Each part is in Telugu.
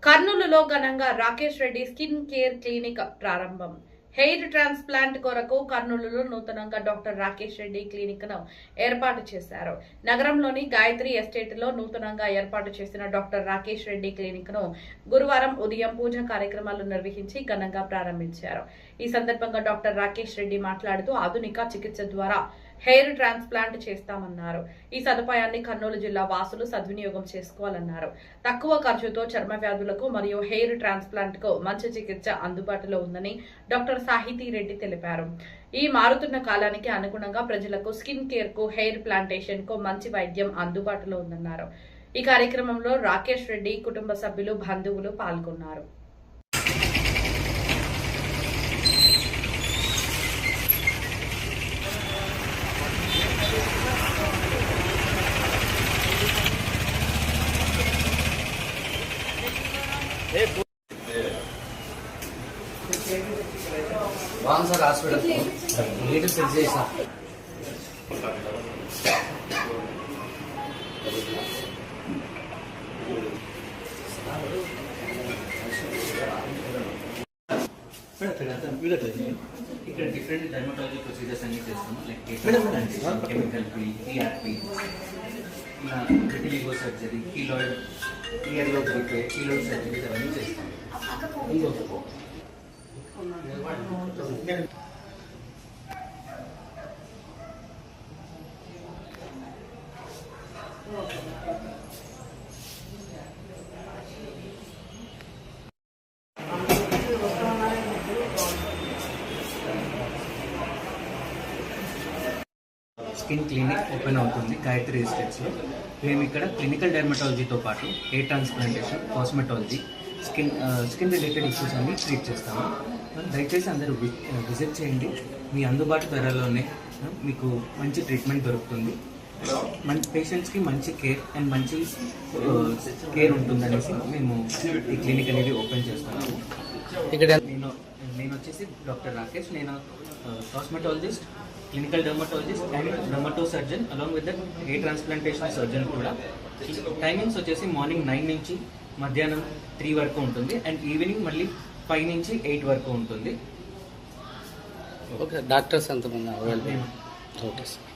కర్నూలులో ఘనంగా Rakesh Reddy skin care clinic ప్రారంభం. హెయిర్ ట్రాన్స్ప్లాంట్ కొరకు కర్నూలులో నూతనంగా డాక్టర్ రాకేష్ రెడ్డి క్లినిక్ ను ఏర్పాటు చేశారు. నగరంలోని గాయత్రి ఎస్టేట్ లో నూతనంగా ఏర్పాటు చేసిన డాక్టర్ రాకేష్ రెడ్డి క్లినిక్ ను గురువారం ఉదయం పూజ కార్యక్రమాలు నిర్వహించి ఘనంగా ప్రారంభించారు. ఈ సందర్భంగా డాక్టర్ రాకేష్ రెడ్డి మాట్లాడుతూ ఆధునిక చికిత్స ద్వారా హెయిర్ ట్రాన్స్ప్లాంట్ చేస్తామన్నారు. ఈ సదుపాయాన్ని కర్నూలు జిల్లా వాసులు సద్వినియోగం చేసుకోవాలన్నారు. తక్కువ ఖర్చుతో చర్మ వ్యాధులకు మరియు హెయిర్ ట్రాన్స్ప్లాంట్ కు మంచి చికిత్స అందుబాటులో ఉందని డాక్టర్ సాహితీ రెడ్డి తెలిపారు. ఈ మారుతున్న కాలానికి అనుగుణంగా ప్రజలకు స్కిన్ కేర్ కు, హెయిర్ ప్లాంటేషన్ కు మంచి వైద్యం అందుబాటులో ఉందన్నారు. ఈ కార్యక్రమంలో రాకేష్ రెడ్డి కుటుంబ సభ్యులు, బంధువులు పాల్గొన్నారు. सर हास्पिटल नीट सेट చేసా ఇక్కడ డిఫరెంట్ డర్మటాలజీ ప్రొసీజర్స్ అన్ని చేస్తాము. Like chemical free, ERP, vitiligo surgery, keloid, ఇయర్లో ప్రిపేర్, కీలాయిడ్ సర్జరీస్ అవన్నీ చేస్తాము. స్కిన్ క్లినిక్ ఓపెన్ అవుతుంది గాయత్రి ఎస్టేట్స్లో. మేము ఇక్కడ క్లినికల్ డెర్మటాలజీతో పాటు hair transplantation, cosmetology, skin related issues అన్ని ట్రీట్ చేస్తాము. దయచేసి అందరూ విజిట్ చేయండి. మీ అందుబాటు ధరలోనే మీకు మంచి ట్రీట్మెంట్ దొరుకుతుంది. మంచి పేషెంట్స్కి మంచి కేర్ అండ్ మంచి కేర్ ఉంటుందనేసి మేము ఈ క్లినిక్ అనేది ఓపెన్ చేస్తున్నాము. ఇక్కడ నేను వచ్చేసి డాక్టర్ రాకేష్. నేను cosmetologist, clinical dermatologist and dermato surgeon along with hair transplantation surgeon కూడా. టైమింగ్స్ వచ్చేసి మార్నింగ్ 9 నుంచి మధ్యాహ్నం 3 వరకు ఉంటుంది అండ్ ఈవినింగ్ మళ్ళీ 5 నుంచి 8 వరకు ఉంటుంది. ఓకే, డాక్టర్స్ ఎంతమంది available? Okay sir.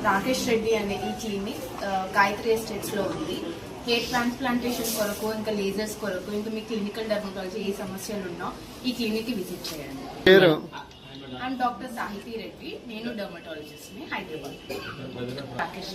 Rakesh Reddy అనే ఈ క్లినిక్ గాయత్రి ఎస్టేట్స్లో ఉంది. హెయిర్ ట్రాన్స్ప్లాంటేషన్ కొరకు, ఇంకా లేజర్స్ కొరకు, ఇంకా మీ క్లినికల్ డెర్మటాలజీ ఏ సమస్యలు ఉన్నా ఈ క్లినిక్కి విజిట్ చేయండి. ఐఎమ్ డాక్టర్ సాహితీ రెడ్డి. నేను డెర్మటాలజిస్ట్ని, హైదరాబాద్. రాకేష్